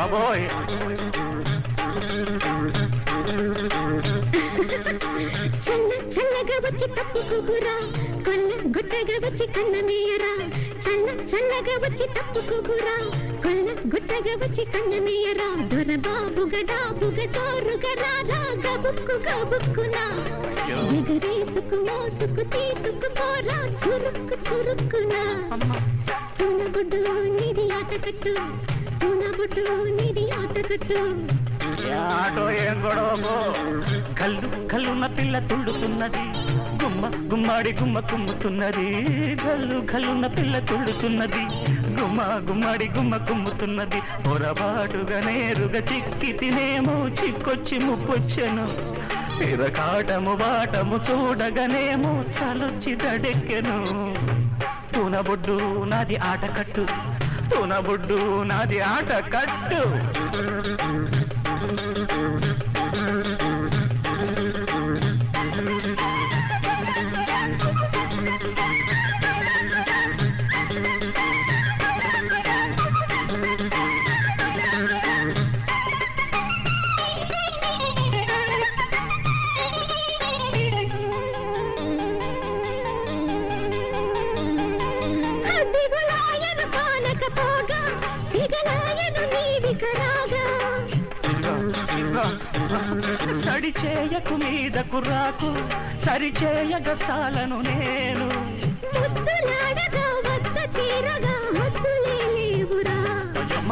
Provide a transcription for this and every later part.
బాబోయ్ చల్లగా వచ్చి తప్పుకురా కొల్ల గుట్టగా వచ్చి కన్నమేయరా చల్లగా వచ్చి తప్పుకురా కొల్ల గుట్టగా వచ్చి కన్నమేయరా దొరబాబుగా డాబుగా జోరుగా రారా గబుక్కునా ఎగరేసుకు మోసుకు తీసుకుపోరా చురుక్కునా తునబుడ్డు నీది ఆటకట్టు తునబుడ్డు నీది ఆటకట్టు ఆటో ఏం గొడవో కల్లున్న పిల్ల తుళ్ళుతున్నది గుమ్మాడి గుమ్మ కుమ్ముతున్నది కల్లున్న పిల్ల తుళ్ళుతున్నది గుమ్మాడి గుమ్మ కుమ్ముతున్నది పొరపాటుగా నేరుగా చిక్కి తినేమో చిక్కొచ్చి ముప్పొచ్చెను కాటము బాటము చూడగానేమో చాలొచ్చి దడెక్కెను తునబొడ్డు నాది ఆటకట్టు తునబొడ్డు నాది ఆటకట్టు సడి చేయకు మీదకు రాకు సరి చేయగ చాలను నేను ముద్దులాడగా వద్ద చీరగా హద్దులే లేవురా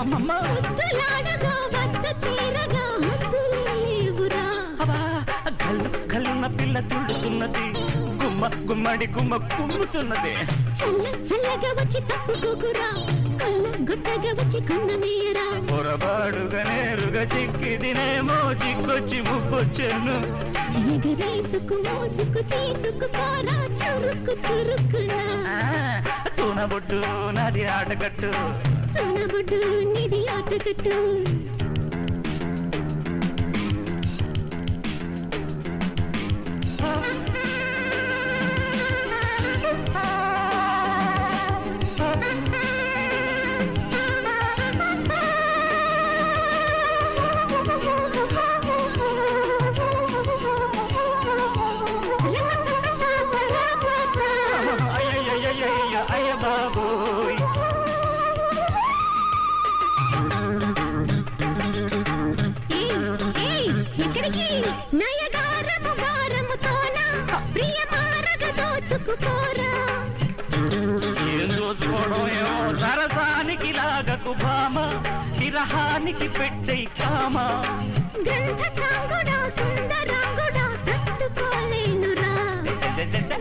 ముద్దులాడగా వద్ద చీరగా హద్దులే లేవురా గల్లున్న పిల్ల తుడుతున్నది గుమ్మడి గుమ్మ కుమ్ముతున్నది చల్లగా వచ్చి తప్పుకోకురా కళ్ళ గుట్టగా వచ్చి కన్నమేయరా పొరపాటుగా నేరుగా చిక్కి తినేమో చిక్కొచ్చి ముప్పొచ్చాను ఎగరేసుకు మోసుకు తీసుకుపోరా చురుక్కునా తునబొడ్డు నాది ఆటకట్టు తునబొడ్డు నీది ఆటకట్టు అయ్య బాబోయ్ ఇక్కడికి నయగారముతోన ప్రియమారగ దోచుకుపోరా ఏం దోచుకోవడం ఏమో సరసానికి లాగకు భామ విరహానికి పెట్టే కామ గ్రంథ సాంగుడా సుందరాంగుడా తట్టుకోలేనురా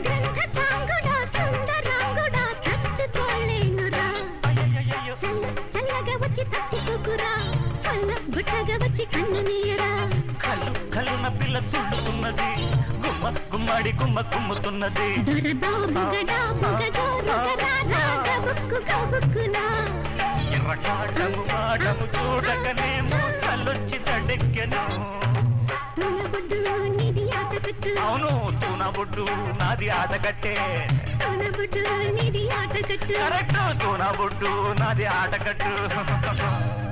గ్రంథ సాంగుడా సుందరాంగుడా తట్టుకోలేనురా చల్లగా వచ్చి తప్పుకోకురా కళ్ళ గుట్టగా వచ్చి కన్నమేయరా కల్లున్న పిల్ల తుడుతున్నది గుమ్మడి గుమ్మ కుమ్ముతున్నది ఎర్రకాటము ఆటము చూడకనేమో చల్లొచ్చి తడెక్కెను అవును తునబొడ్డు నాది ఆటకట్టే నీది ఆటకట్టు కరెక్ట్ తునబొడ్డు నాది ఆటకట్టు